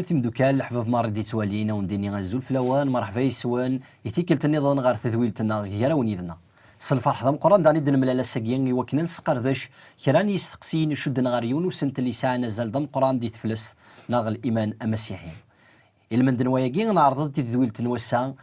تمدوكال حباب مار دي توالينا ونديني غزول فلاوان مرحبا يسوان يتيكلت النظام غير تذويلتنا غير ونيدنا الفرح ذا مقران داني دن ملالا ساكيان يوكنا نسقردش كراني يستقسين يشدنا غير يونس انت اللي ساعة نزل دم قران دي تفلس ناغ الايمان المسيحي المن دنواياكي نعرض دي تذويلت نوسا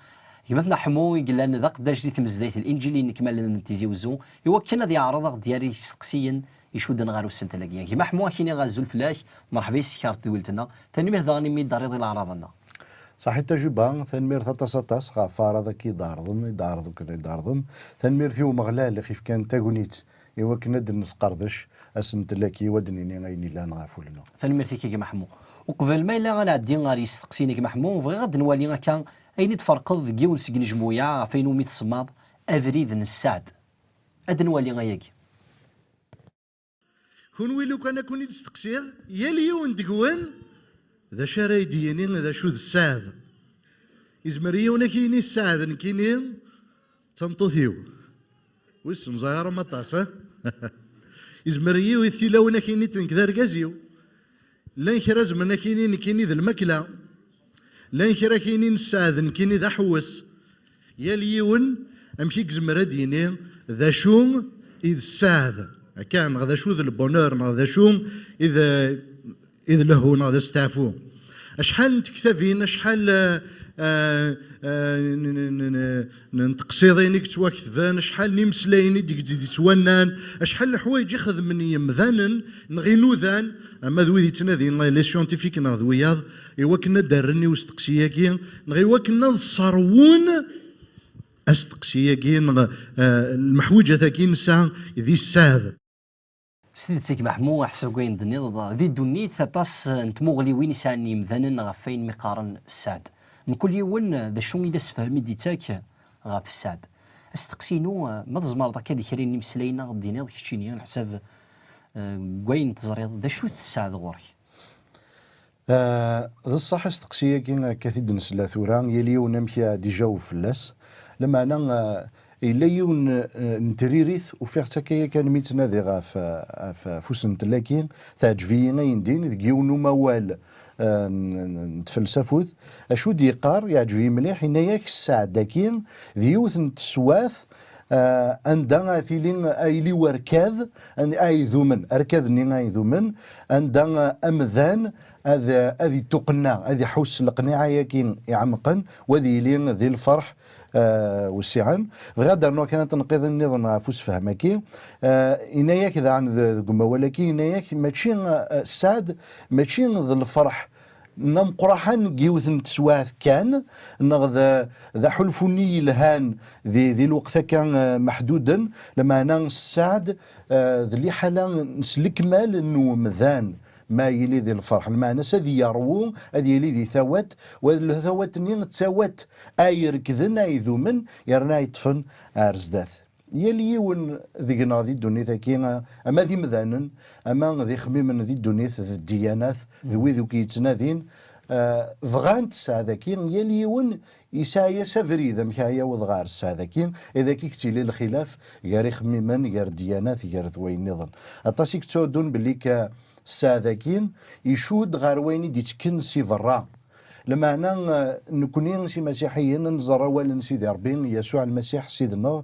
يمثلنا حمو يقلان ذا قداش دي تمزدايت الانجيل نكمل نتيزي وزو يوكنا دي عرض ديالي يستقسين يشودنا غير السنة لاقيا كيما حموها كيني غازول فلاش مرحبا يسكار تدولتنا ثاني ذاني مي داريض العراضنا صحيح تجربة ثاني تطاس غافار هذا كي يدارضم كنا يدارضم ثاني فيو مغلال اللي خيف كان تاغونيت ايوا كنا دنس قردش اسنت لاكي ودنيني غايني لا نغافولنا ثاني فيك كيما حمو وقبل ما الا غنعدي غادي يستقسيني كيما حمو بغي غاد نوالي كان اين تفرقض كيون سكن جمويا فين وميت صماب افريد السعد اد نوالي غاياكي كون ويلو كان كون يستقسيه يا اليوم دقوان ذا شراي ديني ذا شو ذا السعد إزمريونا كيني السعد كيني تنطوثيو ويسن زايرة مطاسة إزمريو يثيلونا كيني تنكذار قازيو لان كراز منا كيني ذا المكلة لان كرا كيني السعد كيني ذا حوس يا اليوم أمشي كزمرا ديني ذا شو إذ السعد كان غدا شو ذا البونور غدا شو إذا له غدا استعفو أشحال نتكتفين أشحال نتقصيضينك تواكتفان أشحال نمسلايني ديك توانان أشحال الحوايج يخذ من يمذانا نغينو ذان أما ذوي تنادين لي سيونتيفيك نغذوياض إوا كنا دارني وستقسياكي نغيوا كنا الصارون استقسياكي المحوجة ثاكي نسا ذي الساد سيدتك محمو حسب كاين دنيا ذي دوني ثاطاس نتموغلي وين يساني مذنن غفين مقارن السعد من كل يوم ذا شو إذا سفهمي ديتاك غاف السعد استقسينو ما تزمر ذاك هذيك رين نمسلينا غدينا ذاك الشيء على حساب كاين تزريض ذا شو السعد غوري ذا الصح استقسيه كاين كثير نسلا ثورا يليو نمشي ديجا فلاس لما انا إلا يون نتريريث وفي حتى كان ميتنا ذي غاف فوسن تلاكين تعجبينا يندين ذكيونو موال نتفلسفوث اشو ديقار يعجبني مليح هناياك الساعة كين ذيوث نتسواث عندنا ثيلين ايلي وركاذ اي ذومن اركاذ ني اي ذومن عندنا امذان هذه تقنع هذه حوس القناعه ياكين يعمقن وذي لين ذي الفرح والسعان غادر نوع كانت تنقيض النظام فوس فهمكي إناياك إذا عن ذقما ولكن إناياك ماشي السعد ماشي ذا الفرح نم قرحان جيوث تسواث كان نغ ذا حلفوني الهان ذي الوقت كان محدودا لما أنا السعد ذي حالا نسلك مال إنه مذان ما يلي ذي الفرح المعنى هذه يروو هذه يلي ذي ثوات والثوات نين تسوات اي ركذن اي ذومن يرنا يطفن ارزداث يلي ون ذينا ذي الدنيا كينا اما ذي مذانن اما ذي خميمن ذي الدنيا ذي الديانات ذوي ذو كيتنادين فغانت ساذاكين يلي ون يسايا سافري ذا مكايا وضغار ساذاكين اذا كيكتيلي الخلاف يا خميمن يا ديانات يا ذوي نظن اطاسيك تودون بلي الساذاكين يشود غير وين ديتكن سي فرا لما انا نكونين سي مسيحيين نزرا ولا سيدي ربي يسوع المسيح سيدنا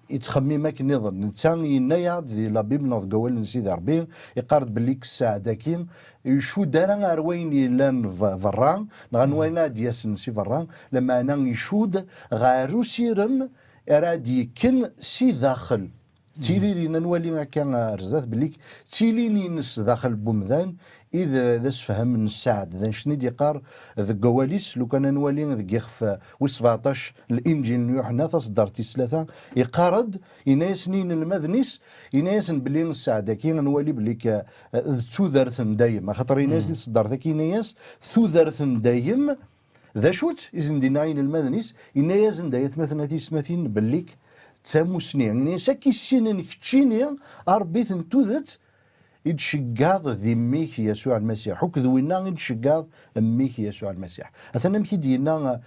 يتخممك نظن نتسان ينايا ذي لا بيبل نض قول سيدي ربي يقارد بليك الساعداكين يشو دارا غير وين يلان فرا نغنوينا دياس سي فرا لما انا يشود غير سيرم اراد يكن سي داخل تيلي لينا نولي هكا رزات بليك تيلي نينس داخل بومذان اذا ذا سفهم نساعد ذا شني ديقار ذا كواليس لو كان نولي ذا يخف و 17 الانجيل يوحنا تصدرتي ثلاثه يقارد يناس نين المذنيس يناس بلي نساعد كي نولي بليك ثوذرث دايم خاطر يناس صدرت كي ناس ثوذرث دايم ذا شوت إذن ديناين المذنيس إنا يزن دايت مثلا تيسمثين بليك تساموسني يعني ساكي السنين كتشيني أربي تنتوذت يتشقاض ذميك يسوع المسيح وكذوينا يتشقاض أميك يسوع المسيح أثناء مكي دينا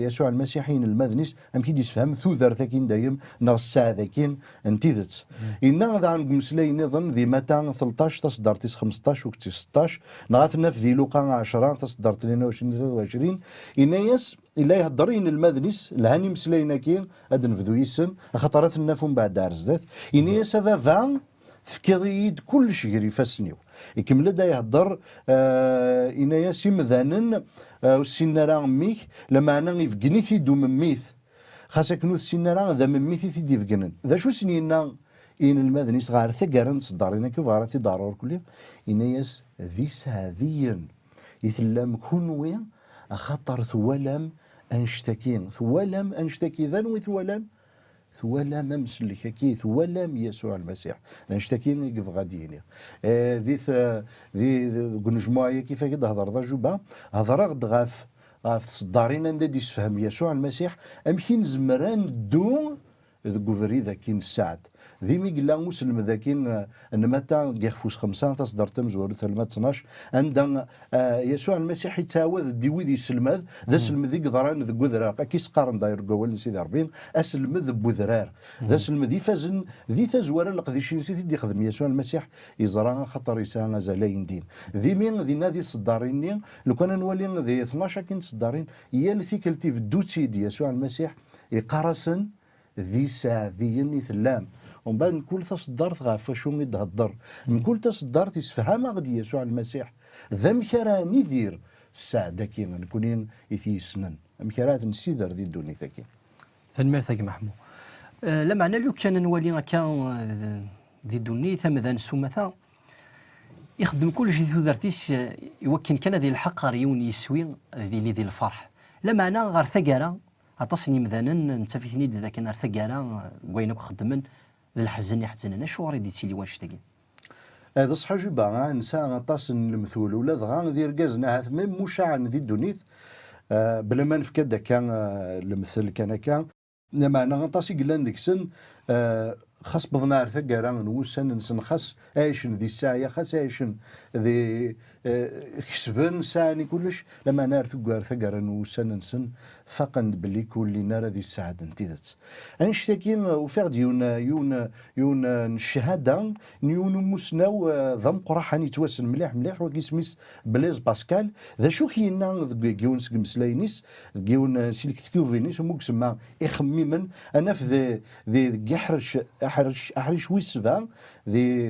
يسوع المسيحين المذنيس أمكي ديسفهم ثوذر ثاكين دايم نغسا ذاكين انتيذت إنا ذا عنكم مسلاي نظن ذي متى 13 تصدر تيس 15 وكتي 16 نغاثنا في ذي لوقا 10 تصدر 22 23 إنا يس إلا يهضرين المذنيس الهاني مسلاينا كي أدن فذو يسن خطرات النافون بعد عرزدات إنا يس فان تفكيض كل شيء يفسنيو يكمل دا يهضر إنايا سيمذانن والسينارا ميك لما أنا يفقني في دوم ميث خاصة كنو السينارا ذا مميثي في ديفقنن ذا شو سنينا إن المذني صغار ثقارن صدارينا كفارتي ضرور كلها إناياس ذي ساذيا يثلم كونوي خطر ثوالم أنشتكين ثوالم أنشتكي ذنوي ثوالم ثوالم مسلك كي ثوالم يسوع المسيح نشتكيني كيف غاديني ذي كنجموعيه كيف كده هضر ذا جوبا هضر غد غاف صدارين ندي يسفهم يسوع المسيح امكن زمران دون ذكوفري ذاكين السعد ذي ميقلا مسلم ذاكين ان متى يخفوس 5 تصدر تمزور ثلمات 12 عند يسوع المسيح يتاوذ ديوي ذي سلمذ ذا سلم ذي قدران ذي قدرار كيس قارن داير قول سيدي 40 اسلم ذي بوذرار ذا سلم ذي فازن ذي تزور القديشين سيدي دي خدم يسوع المسيح يزرع خطر يسان زلاين دين ذي من ذي نادي صدارين لو كان نولي ذي 12 كين صدارين هي اللي ثيكلتي في الدوتي دي يسوع المسيح يقارسن ذي ساذين يثلام ومن بعد نقول تصدرت غاف شو يتهضر نقول تصدرت يسفهم غدي يسوع المسيح ذا مكرا نذير السعادة كينا نكونين يثيسنن مكرات نسيدر ذي الدنيا ثاكين ثنمير ثاك محمود لما أنا لو كان نولي كان ذي الدنيا ثمذا نسومثا يخدم كل شيء ذرتيس يوكن كان ذي الحق ريون يسوي ذي الفرح لما أنا غير ثقارا أتصني مثلا نتفيتني ذا كان غير ثقارا وينك خدمن ذا الحزن يحزننا شو غادي تسيلي واش تاكي هذا صح جوبا نسى غطاس المثول ولا ضغان ذي رجازنا هذا من مشاع ذي الدنيا بلا ما نفكد كان المثل كان لما انا غطاس يقلان ديك سن خاص بضنار ثقارا نوسن نسن خاص عايشن ذي الساعه خاص عايشن ذي كسبن ساني كلش لما نار ثقارا نوسن نسن فقند باللي كل نار ذي الساعه انتذت انشتكين وفعد يون الشهاده نيون مسناو ضم قرحاني توسن مليح وكيسميس بليز باسكال ذا شو كينا كيون سكمسلاينيس كيون سيلكتيفينيس ومكسما يخممن انا في ذي احرش ويسفا ذي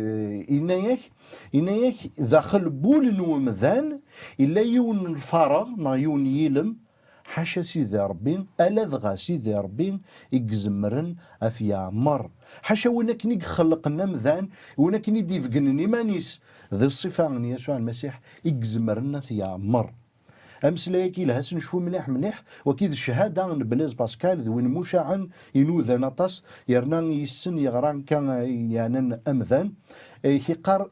إناياك داخل بول نومذان إلا يون الفراغ ما يون يلم حاشا سيدي ربي ألا ذغا سيدي ربي يقزمرن أثيا مر حاشا ونكني خلقنا مذان ونكني ديفقنني مانيس ذي الصفة من يسوع المسيح يقزمرن أثيا مر أمسلايكي لها سنشوف مليح وكيد الشهادة بليز باسكال ذوين مشاعن ينوذا نطس يرنان يسن يغران كان يعني أمذان يقار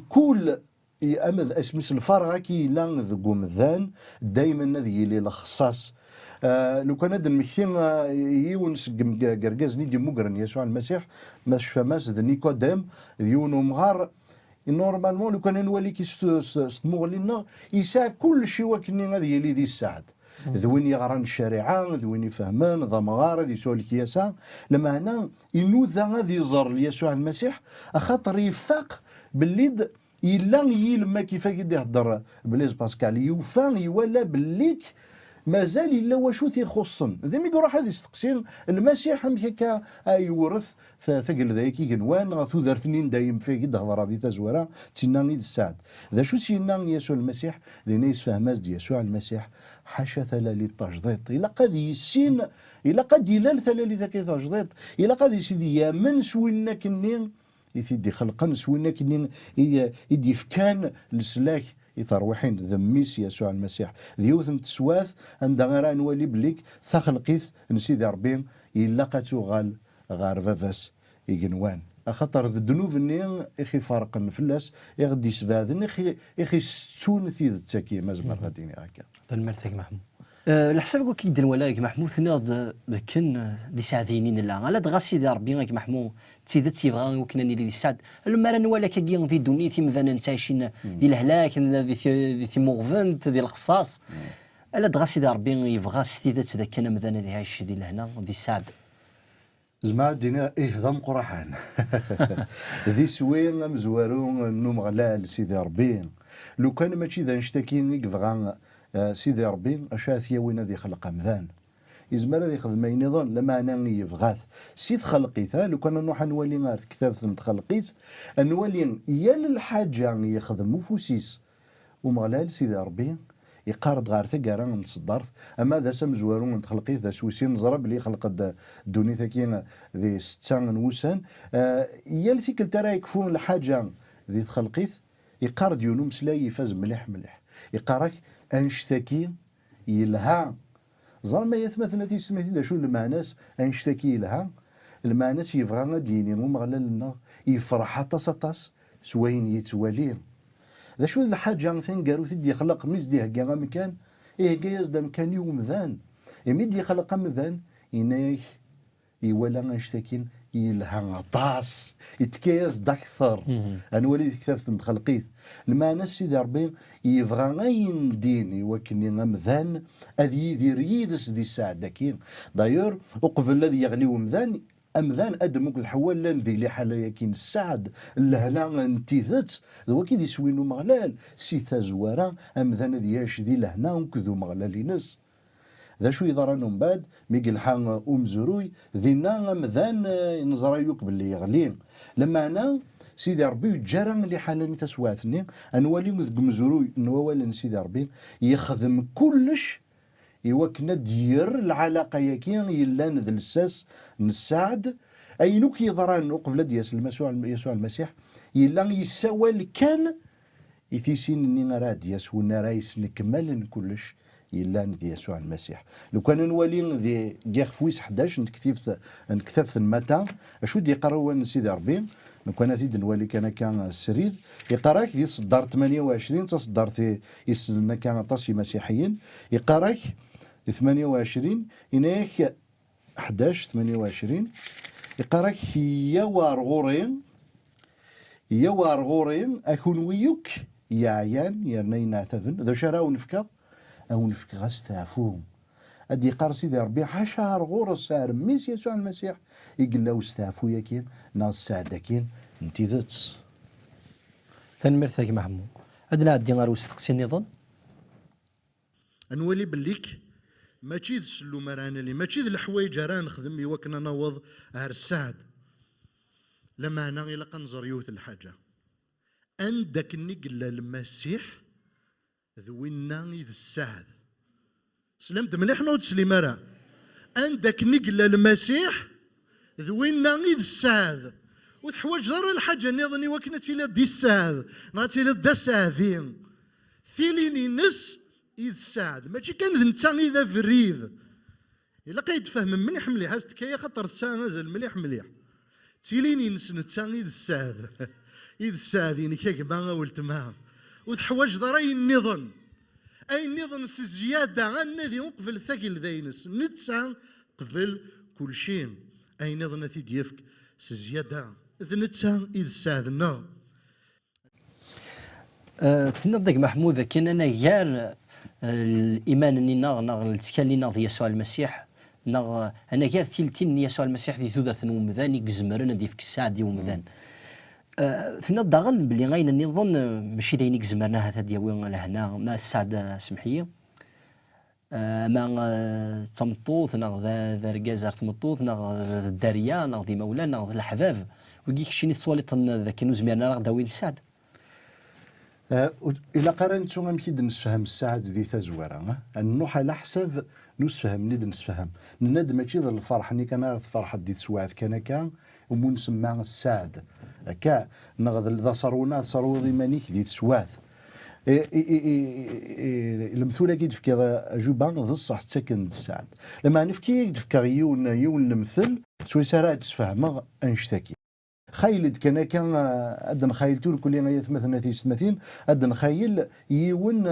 كل أمذ اسمس الفرغة كي لان ذقو مذان دايما ذي لي الخصاص لو كان هذا المكتين يونس قرقاز نيدي مقرن يسوع المسيح ماش فماس ذا نيكوديم يونو مغار نورمالمون لو كان نولي كي ستمغلينا يساع كل شيء وكني غادي يلي ذي السعد ذوين يغران الشريعه ذوين يفهمان ذا مغار ذي سول كياسا لما هنا ينوذا غادي يزر يسوع المسيح خاطر يفاق باللي إلا يلما كيف يهضر بليز باسكال يوفان يولى بالليك مازال الا واشو تيخصن ذي مي يروح هذه يستقسي المسيح هكا يورث ثقل ذاك ينوان غا ثوذرثنين دايم فيه قد هضر هذه تزوره تسناني السعد ذا شو سينا يسوع المسيح ذي نيس فهماز دي يسوع المسيح حاشا ثلالي التجديد الا قد يسين الا قد يلال ثلالي ذاك تجديد الا قد يسيدي يا من سوينا كنين يثيدي خلقا سوينا كنين يدي فكان لسلاك يتروحين ذميس يسوع المسيح ذيوث تسواث عند غير نولي بليك ثخلقيث نسيدي ربي إلا قاتوغال غار فافاس يجنوان خاطر الذنوب ني اخي فرق فلاس يغدي سبادن اخي ستون ثيذ التاكي مازال غاديني هكا المرتك محمود الحساب كي يدير ولاك محمود ثناد كن دي ساعدينين لا على دغاسي دي ربي غاك محمود تيدت تيبغى وكنا نيلي سعد لما راه نوالا كي دي دونيتي مثلا نتعيشين دي الهلاك دي تيموغفنت دي القصاص على دغاسي دي ربي يبغى ستيدت ذاك كان مثلا دي عايش دي لهنا دي سعد زعما دينا ضم قرحان ذي سوين مزوارون نوم غلال سيدي ربي لو كان ماشي ذا نشتكي يبغى سيدي ربي اشاثيا وين ذي خلق مذان يزمر ذي خدمه ينظن لما انا يبغاث سيد خلقيثا لو كان نروح نولي غير كتاب تخلقيث نولي يا الحاجه يخدم فوسيس ومغلال سيدي ربي يقارض غير ثقارا نصدرت اما ذا سمزوارون تخلقيث ذا سوسين نزرب اللي خلق الدوني ثاكين ذي 6 نوسان يا لثيك ترى يكفون الحاجه ذي تخلقيث يقارض يونو مسلاي يفاز مليح مليح يقارك انشتكي يلها زر ما يثمثنا تيسمثي دا شو المعناس انشتكي لها المعناس يبغى ديني ومغلى لنا يفرح طاس سوين يتواليه ذا شو الحاجه ثان قالوا تدي يخلق مزدي هكا مكان جايز دا مكان يوم ذان يمد يخلق مذان ينايك يولا انشتكين يلها طاس يتكيز داكثر انا وليد كتابت متخلقيت لما ناس سيدي ربي يبغى غاين ديني وكني مذان اذي يدير يدس دي الساعه داكين دايور وقف الذي يغلي ومذان امذان ادم وكذ حوال لان ذي لي حاله يكين السعد لهنا انتيذت ذو كي يسوينو مغلال سيتا زوارا امذان ذي ياش ذي لهنا وكذو مغلال ناس ذا شو يضرانو من بعد ميقل حان زروي ذينا مذان نزرايوك باللي يغلين لما انا سيدي ربي جرى اللي حالني تسواتني انوالي مذ مزروي نوال سيدي ربي يخدم كلش يوكنا دير العلاقه يكين يلان ذا الساس نساعد اينوك يضران قبل دياس يسوع المسيح يلان يسوال كان يثيسين اني راد يسوى رايس نكمل كلش يلا ذي يسوع المسيح لو كان نولي ذي جاخ فويس 11 نكتفت المتى اشو دي يقراو سيدي ربي لو كان ذي نولي كان سريد يقراك ذي صدار 28 تصدر في يسنا كان طاسي مسيحيين يقراك 28 هناك 11 28 يقراك يا وارغورين اكون ويوك يا عيان يا نينا ثفن ذا شراو نفكض أو نفك غاستعفوهم أدي قرصي ذي ربي حشار غور السار ميس يسوع المسيح يقول له استعفو ياكين ناس سعدكين انتي ذاتس ثاني مرتاك محمود أدنا عدي غير وستقسي النظام نولي بليك ماشي ذا السلو مرانا لي ماشي ذا الحوايج راه نخدم يوكنا نوض هر السعد لما أنا إلا قنزر يوث الحاجة عندك نقل المسيح ذوينا إذ السعد سلمت مليح نوض سليمارا عندك نقل المسيح ذوينا إذ السعد وتحواج ضر الحاجة نظني وكنا تيلا دي السعد ناتيلا دا السعدين ثيليني نس إذ السعد ماشي كان ذنتان إذا فريد إلا قايد فهم مليح مليح هاست كيا خطر الساعة نزل مليح مليح تيليني نس نتسان إذ السعد إذ السعد يعني كيك باغا ولتمها وتحواج ضري النظن أي النظن زيادة عن ذي قبل ثقل ذينس نتسان قبل كل شيء أي نظن ثي ديفك زيادة إذ نتسان إذ السعد النار تنضق محمود كان أنا غير الإيمان أني نغ التكالي نغ يسوع المسيح نغ أنا غير ثلثين يسوع المسيح ذي ثوذة ومذان يقزمرنا دي فيك الساعة دي ومذان تنضغن بلي غاين أني نظن ماشي داين يقزمرنا هذا دياوي لهنا ما السعادة سمحية ما تمطوط ناغ ذا ركاز تمطوط ناغ الداريه ناغ ذي مولا ناغ الاحباب وكي كشيني تصواليط ذاك زميرنا راه داوين السعد. إلا قرنتو غنمشي نسفهم الساعة ذي تزويرة نروح على حساب نسفهم نسفهم ند ماشي ذا الفرح ني كان الفرحة دي تسواعد كان ومنسمى السعد كا نغذ ذا صارونا صارو ذي مانيك دي تسواعد المثولة كي تفكي جوبا ذا الصح تسكن السعد لما نفكي تفكي يون المثل سوي سارع تسفهم انشتكي خايلد كان أدن خايل تور كل يوم مثلا 30 أدن خايل يون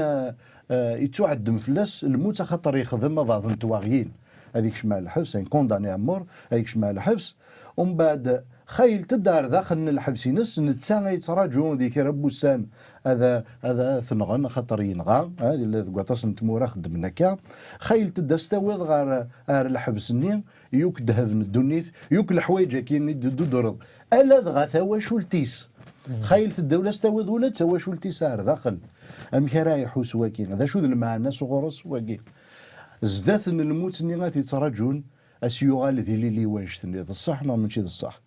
يتوعد فلاس الموت خطر يخدم بعض التواغيين هذيك شمال الحبس يعني كونداني امور هذيك شمال الحبس ومن بعد خايل تدار داخل الحبس نس نتسا يتراجعون ذيك ربوسان هذا ثنغن خطر ينغا هذه اللي قاطاس نتمورا خدمنا كا خايل تدا استويض غار الحبس ني يوك دهفن الدنيث يوك الحوايج كي درض الا دغا ثوا شولتيس خايل الدوله استويض ولا تسوى شولتيس داخل ام كرايح وسواكين هذا شو المعنى صغورس واكي زدات ان الموت ني غادي يتراجعون اسيوغال ذي لي وانشتني هذا الصح لا ماشي الصح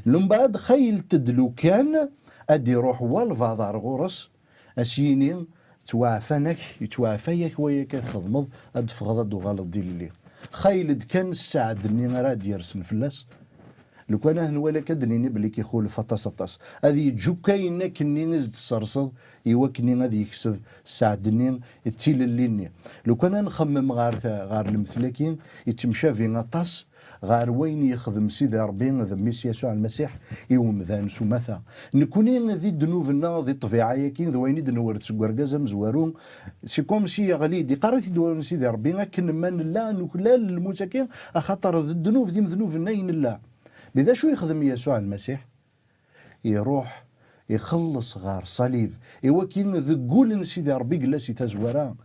لم بعد خيل تدلو كان ادي روح والفاضار غورس اسيني توعفنك يتوعفيك ويا كتخدمض ادفغض دو غلط ديال اللي خيل كان السعد اني راه يرسن فلاس لو كان هنولا كدنيني بلي كيخول فطاس هذه جو كاينه كني نزد الصرصد ايوا كني غادي يكسب السعدني التيل الليني لو كان نخمم غار المثلكين يتمشى في غطاس غار وين يخدم سيدي ربي ذميس يسوع المسيح يوم ذا نسومثا نكوني ذي الذنوب ذي الطبيعه كين ذويني دنورت سكوركازا مزوارون سي كوم سي غالي دي قريت دور سيدي ربي لكن من لا نكلا المتكين خاطر الذنوب ذي ذنوب نين الله بذا شو يخدم يسوع المسيح يروح يخلص غار صليب ايوا كين ذقول سيدي ربي جلسي تزورا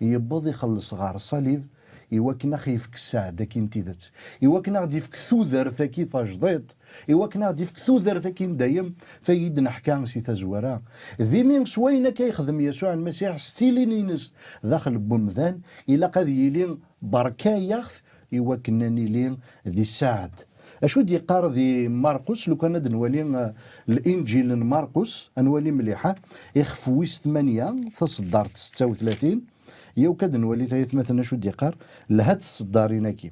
يبض يخلص غار صليب ايوا كنا خيفك السعاده كي انتيدت ايوا كنا غادي يفك ثوذر ثاكي تجديط ايوا كنا غادي يفك ثوذر ثاكي دايم فيد نحكا سي تزورا ذي من سوينا كيخدم يسوع المسيح ستيلين ينس داخل بومذان الا قد يلين بركا ياخذ ايوا كنا نيلين ذي السعد اشو دي قار ذي مرقس لو كان نولي الانجيل مرقس نولي مليحه يخفويس 8 تصدر 36 يو كاد نولي ثلاث مثلا شو دي قار لهاد الصدارين كي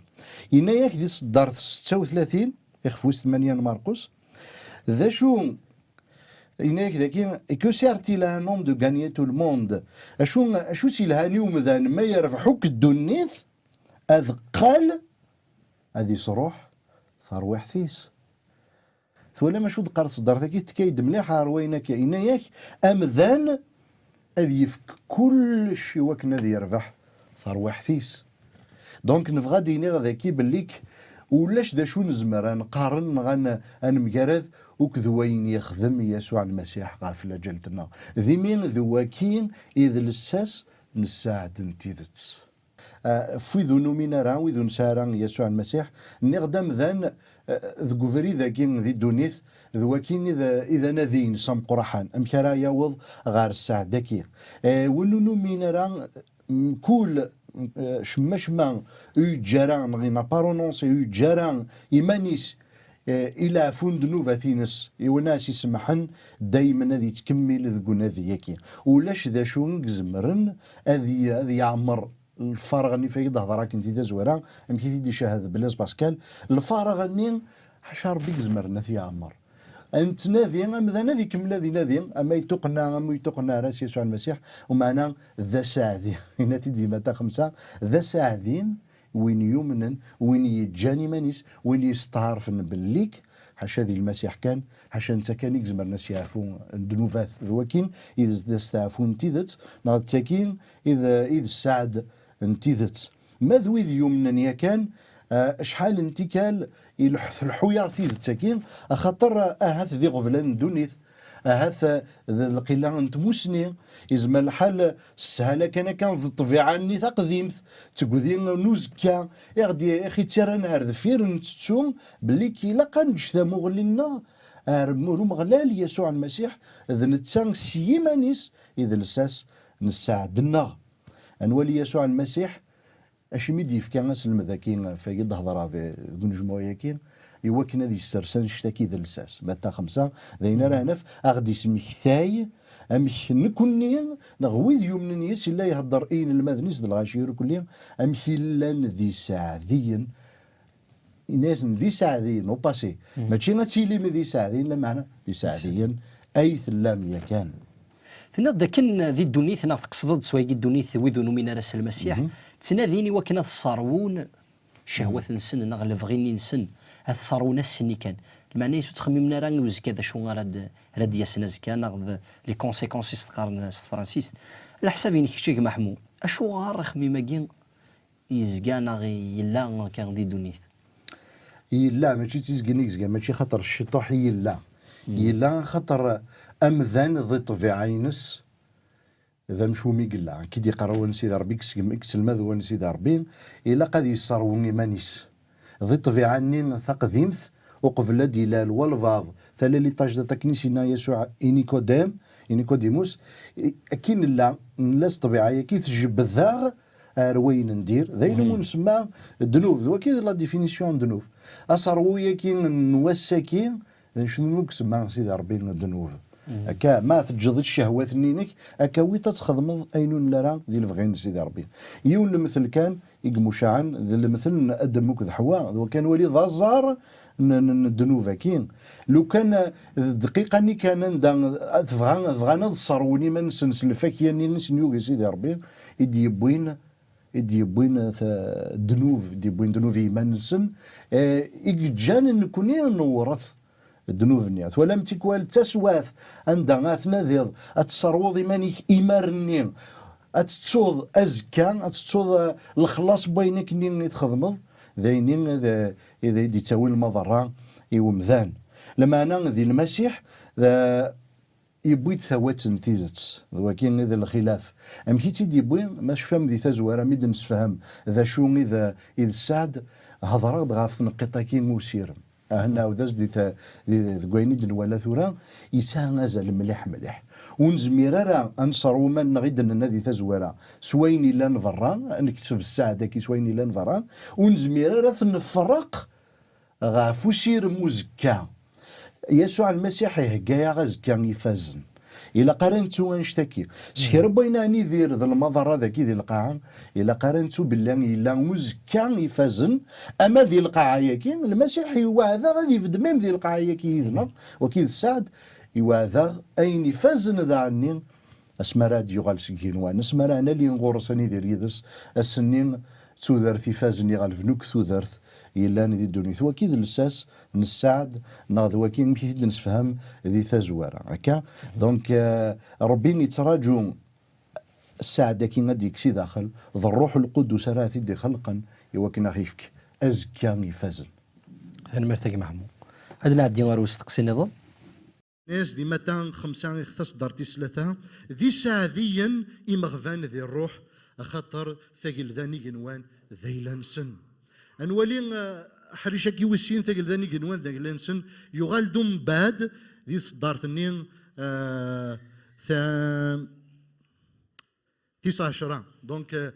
إنا ياك دي صدار 36 يخفويس 8 مرقس ذا شو إنا ياك ذاكي كو سيرتي لا نوم دو غانيي تو الموند اشو سي الهاني ومذان ما يربحوك الدنيث اذقال هذه صروح ثروي حثيس ثولا ما شو دقار صدرتك تكايد مليحه روينك إنا ياك امذان هذي يفك كل شيء وكنا ذي يربح ثروي حثيس دونك نبغى ديني ذاكي بليك ولاش ذا شو نزمر نقارن غن مجرد وكذوين يخدم يسوع المسيح غافل جلتنا ذي من ذواكين إذ لساس نساعد نتيذت في ذو مينارا وذو نسارا يسوع المسيح نقدم ذن ذو ذاكين ذي دونيث ذواكين إذا نذين سام قرحان أمكرا يوض غار السعدكي ونو مينارا كل شما يجاران غينا بارونونس يجاران إيمانيس الى فند نوفاتينس وناس يسمحن دايما هذه تكمل ذكونا ذيكي ولاش ذا شو نكزمرن هذه يعمر الفارغ اللي فيه هضراك انت زويره يمكن تيدي شاهد بلاص باسكال الفارغ اللي حشار بيك زمرنا في عمر انت نادي مثلا نادي كمل هذه نادي اما يتقنا راس يسوع المسيح ومعنا ذا ساعدين هنا تدي متى 5 ذا ساعدين وين يؤمنن وين يجاني مانيس وين يستعرفن بالليك حاشا ذي المسيح كان حاشا انت كان يكزمر ناس يعرفون الدنوفات ذوكين اذا استعفون انتيذت ناض تاكين اذا السعد انتيذت ما ذوي ذي يومنا يا كان شحال انتكال يلحث الحويا في التاكين خاطر اهات ذي غفلان دونيث هذا القلة نتموسني إزما الحال السهلة كان في الطبيعة ني تقديمت تقودين نوزكا يغدي أخي تيران عرض فير نتسوم بلي كي لا نجثا مغلنا مغلال يسوع المسيح إذا نتسان سيمانيس إذا لساس نساعدنا نولي يسوع المسيح اش ميدي يفكا اسلم ذاكي في هضره ذو نجمو كين يوكن هذه السرسان شتاكي ذا الساس متى خمسة ذين راه نف اغدي اسمك ثاي امك نكونين نغويذ يوم نيس الا يهضر اين المذنس ذا الغاشير كلين امك لان ذي ساعذين الناس ذي ساعذين او باسي ماشي غاتيلي من ذي ساعذين لا معنى ذي ساعذين اي ثلام يكان تناد كن ذي الدنيث ناف تقصد سواء الدنيث وذو من راس المسيح تناديني وكنا الصارون شهوة نسن نغلب غيني نسن هذا صارون السني كان المعنى يسو تخممنا راه نوز كذا شو راد ياسنا زكا ناخذ لي كونسيكونسيس تقارن فرانسيس على حساب ينك شيخ محمود اشو غار خميمه كين يزكانا غي يلا كان ذي دنيث يلا ماشي تيزكنيك زكا ماشي خاطر الشطوح يلا خاطر امذان ضي طبيعينس ذا مشومي قلا كي يقراو نسيد ربي كس المذ نسيد ربي الا قد يصروني مانيس ضي طبيعاني تقديمث وقبل ديلال والفاض ثلالي تاجد تكنيسينا يسوع إنيكوديموس كين لا نلاس طبيعيه كي تجب الذاغ روين ندير ذاين نسمى الذنوب وكذا لا ديفينيسيون ذنوب اصرويا كي نوساكين شنو كسمى سيدي ربي الذنوب هكا ما تجد الشهوات نينك هكا وي تخدم اينون لرا ذي الفغين سيدي ربي يون المثل كان يقمشعن ذي المثل ادم وكذ حواء وكان ولي ذا الزار الذنوب كين لو كان دقيقه ني كان تفغانا الصروني من سنس الفاكيه نسنيو سيدي ربي يدي يبوين الذنوب يبوين ذنوب ايمان نسن يجان نكوني نورث الذنوب نيات ولم تكوال تسواث عندها تناديض اتصروض مانيك ايمارني اتتصوض ازكا اتتصوض الخلاص بينك ني تخدمض ذاينين اذا دي تساوي المضره يومذان لما انا ذي المسيح ذا يبوي ثوات نتيجت ولكن اذا الخلاف ام كي تيدي يبوي ماش فهم ذي تزواره ميد نسفهم ذا شو اذا السعد هضره غاف نقطه كي موسير هنا وذاز دي كوينيد ولا ثورا يسان ازال مليح ونزمير راه انصر وما نغيد النادي تزوره سوين الا نفرا نكتسب الساعه كي سوين الا نفرا ونزمير راه نفرق غاف وسير مزكا يسوع المسيح يهكا غازكا يفازن إلا قارنتو نشتكي سكر بينا ندير ذا المضر ذاك ذي القاعة إلا قارنتو بالله إلا مزكا يفازن أما ذي القاعة يكين المسيح يوعذا غادي يفدمم ذي القاعة يكي يذنب وكيد السعد يوعذا أين يفازن ذا عني اسما راه يغال سكين وان اسما راه انا اللي نغورسني دير يدس السنين تودرت يفازني غالفنوك تودرت إلا ندي الدنيا وكيد الساس نساعد ناض وكيد مكيد نسفهم ذي تزواره هكا دونك ربي يتراجو السعادة كي غادي يكسي داخل ذا الروح القدس راه تدي خلقا يوكنا خيفك ازكى يفازن انا مرتاح محمود هذا نعدي غير وستقسي نظام ناس دي متى خمسة يختص دارتي ثلاثة ذي ساعذيا إمغفان ذي الروح خاطر ثقل ذاني جنوان ذيلا سن أنولي حريشة كي وسين ثقل ذاني جنوان ذيلا سن يغال دوم باد ذي صدارتني 19 دونك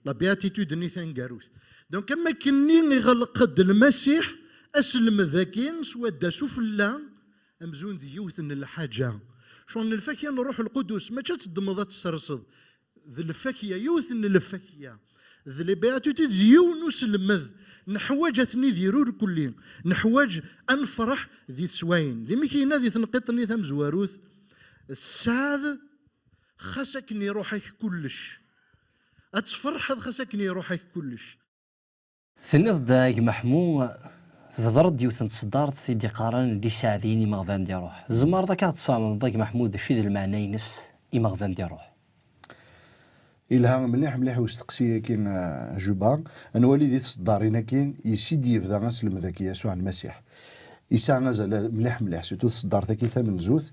لا بياتيتود ني ثانكاروث دونك كما كني يغلق المسيح اسلم ذاكين سوا داسو فلا امزون ذي يوثن الحاجه شون الفاكيه الروح القدس ما تصدم تسرصد ذي الفاكيه يوثن الفاكيه ذي لي بياتيتود يونس المذ نحواج اثني ذيرور كلين نحواج انفرح ذي سواين ذي مكينا ذي تنقطني ثم زواروث السعد خسكني روحك كلش اتفرحض خسكني روحك كلش ثنيض داك محمود تضرد يوثن تصدارت في دي قارن دي ساعدين مغفان دي روح زمار ذاك تصامم ضاك محمود شي ذي المعنى ينس مغفان دي روح إلها مليح وستقسيه كين جوبا أنا وليدي تصدارينا كين يسيدي يفدا غاسلم ذاك يسوع المسيح يسا غازال مليح سيتو تصدار ذاك ثمن زوث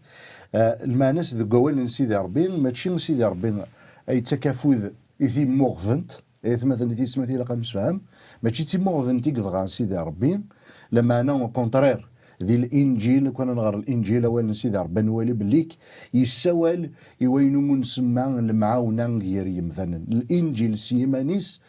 المانس ذو قوال نسيدي ربي ماشي نسيدي ربي أي تكافوذ إذي مغفنت إذا مثلا إذا سمعتي لقى نسفهم ماشي تي مغفنت يقفغا سيدي ربي لما أنا كونترير ذي الانجيل كنا نغر الانجيل اول سيدي ربي نولي بليك يسوال يوينو منسمى المعاونه غير مثلا الانجيل سيمانيس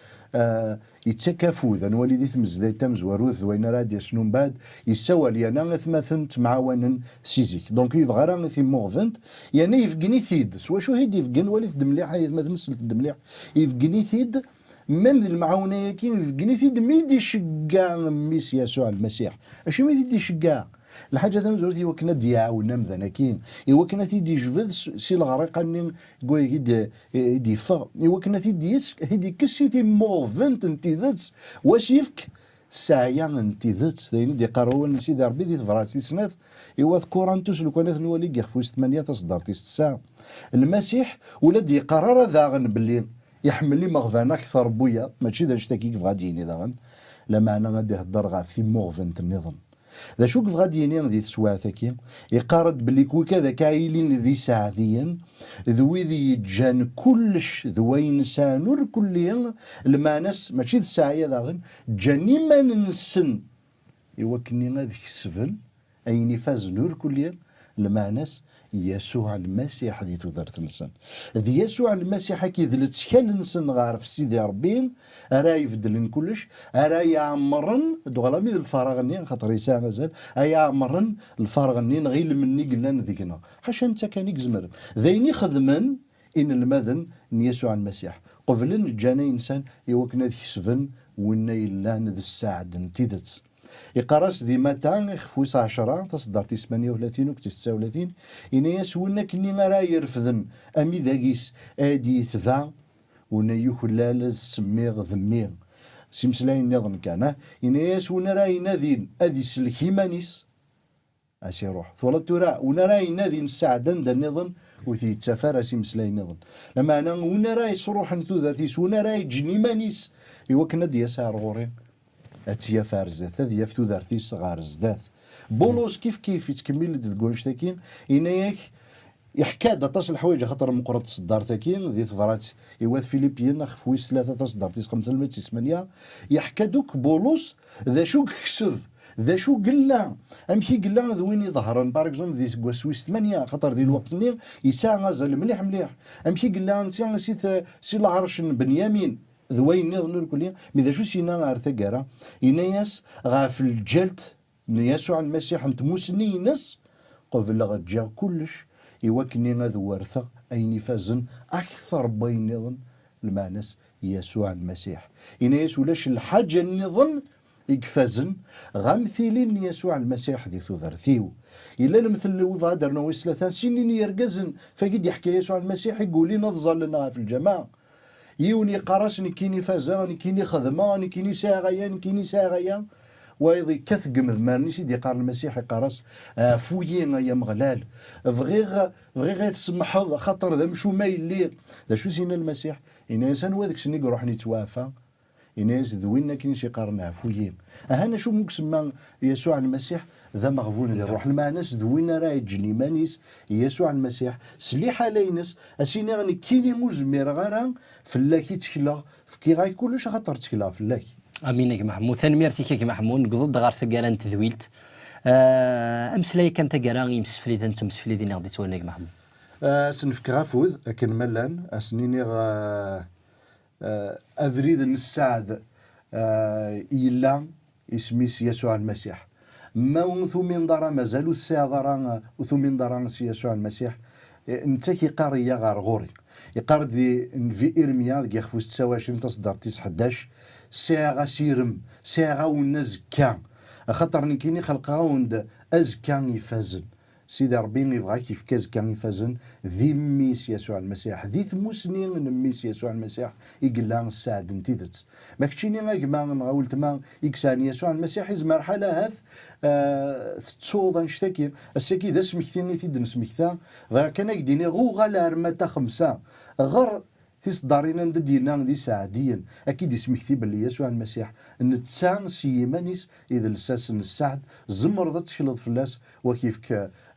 يتكافو ذا نولي ذي تمزدي تمزوروث وين راد يسنون بعد يسوال يانا مثلا معاونا سيزيك دونك يبغى راه في موفنت يعني يفقني ثيد سوا شو هيدي يفقن ولي الدمليح مثلا سلت الدمليح يفقني ثيد ميم ذي المعاونه كاين يفقني ثيد ميدي شكا ميس يسوع المسيح اش ميدي شكا الحاجه ذا مزورتي وكنا ديعاونا مثلا كاين وكنا تيدي جفد سي الغريقه ني كوي يدي فا وكنا تيدي هيدي كسيتي موفنت انتي ذات واش يفك ساعيا انتي ذات ذين دي قراو سيدي ربي دي تفراتي سنات كورانتوس لو كانت نولي كيخفوس 8 تصدرتي 9 المسيح ولاد يقرر ذاغن باللي يحمل لي مغفانا اكثر بويا ماشي ذا شتاكيك غاديني ذاغن لا معنى غادي يهضر غا في موفنت النظام ذا شوك غادي يني ذي تسواثكي يقارد بلي كوي كذا كايلين ذي ساعديا ذوي ذي جان كلش ذوين سانور كليا المانس ماشي الساعية ذاغن جاني ما ننسن يوكني غادي السفل ايني فاز نور كليا المانس يسوع المسيح ذي تقدر نسن ذي يسوع المسيح كي ذلت شكال نسن غارف سيدي ربين راه يفدلن كلش راه يعمرن دوغلامي الفراغ نين خاطر يسا مازال يعمرن الفراغ نين غير مني قلنا ذيكنا حاشا انت كان يكزمر ذيني خدمن ان المذن يسوع المسيح قبل جانا انسان يوكنا ذي سفن ونا يلان ذي الساعد انتيدت يقراس ذي متى خفوس 10 تصدرتي 38 و 39 إنا يسولنا كني راه يرفضن أمي ذاكيس آدي ثفا ونا يخلال سميغ ذميغ سيمسلاين نظن كان إنا يسولنا راه ينادين أدي سلكيمانيس أسي روح ثولت ترى ونا راه ينادين السعدان دا نظن وثي تسافر سيمسلاين نظن لما أنا ونا راه يصروح نتو ذاتيس ونا راه يجني مانيس يوكنا دي يسار غوري أتيا فارزات هذه يفتو ذارتيس غارزات بولوس كيف يتكمل تقول شتاكين إناياك يحكى داطاس الحوايج خاطر مقرط صدار تاكين ذي ثفرات يواث فيليبيين خفويس 3 تصدر تيس 5 8 يحكى دوك بولوس ذا شو كسب ذا شو قلا امشي قلا ذويني ظهرا باركزوم ذي سويس 8 خاطر ذي الوقت ني يساع غازل مليح مليح امشي قلا نسي سي العرش بنيامين ذوين نظن كليا ماذا شو سينا غير ثقارة إناياس غاف الجلت يسوع المسيح انت موسني نس قبل غتجا كلش يوكني غاذ ورثة أي فازن أكثر بين نظن المعنس يسوع المسيح إناياس ولاش الحاجة النظن يكفازن غامثيلين يسوع المسيح ذي ثذرثيو إلا المثل وفادرنا ويسلثا سنين يرقزن فقد يحكي يسوع المسيح يقول لي نظل لنا في الجماعة يوني قرصني كيني فازاني كيني خدماني كيني ساغيان كيني ساغيان ويضي كثقم ذماني سيدي قال المسيح قرص فويين يا مغلال فغيغ تسمحض خطر ذا مشو ما يلي ذا شو سينا المسيح إنسان وذاك سني يروح نتوافى إناس ذوينا كيني شي قارنا فويين أهنا شو مكسما يسوع المسيح ذا مغفول يروح المعناس ذوينا راه يجني مانيس يسوع المسيح سليح علينس أسيني غني كيني مزمير غارا فلاكي تكلا فكي غاي كلش خاطر تكلا فلاكي امين يا محمود ثاني ميرتي كي محمود نقضد غار ثقالان تذويلت امسلاي كان تقرا يمسفلي ذا مسفلي ذي غادي تولي يا محمود سنفك غافوذ لكن ملان اسنيني أفريد السعد إلا اسميس يسوع المسيح ما وثمين دارا مازالو الساعة دارا وثمين دارا يسوع المسيح نتاكي قارية غار غوري يقارد في إرميا كي خفوس 29 تصدر 11 ساعة غسيرم ساعة ونزكا خاطر نكيني خلقها وند أزكا يفازن سيدي ربي يبغى كيف كاز كان يفازن ذي ميس يسوع المسيح ذي ثموسني من ميس يسوع المسيح يقلا السعد انتيدت ما كتشيني غاكما نغاولت ما يكساني يسوع المسيح يزمر حالة هاث تصوض نشتكي الساكي ذا سمكتيني تيد نسمكتا غا كان يديني غو غالا رمتا 5 غر تصدرين ند دينا ذي سعديا اكيد يسمكتي باللي يسوع المسيح نتسان سيمانيس اذا لساس السعد زمر ذات تشلط فلاس وكيف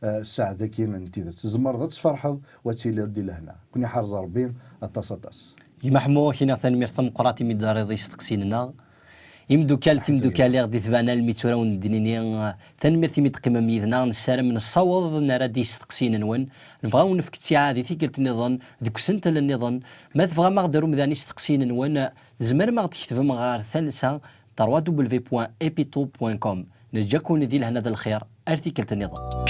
السعد كاين انت زمر ذات تفرحض وتيلي دي لهنا كوني حارز ربي اتصاطاس محمود هنا ثاني ميرثم قراتي من دار ذي استقسيننا يمدوكال تيمدوكال غادي تبان الميتورا وندنيني تنمرتي ميد قيمه ميدنا نسالم من الصوض نرى دي استقسين نون نبغاو نفك عادي في قلت النظام ديك سنت النظام ما تبغى ما غدروا مداني استقسين نون زمر ما تكتب مغار ثالثه www.epito.com نجاكم ندير هنا الخير ارتيكلت النظام.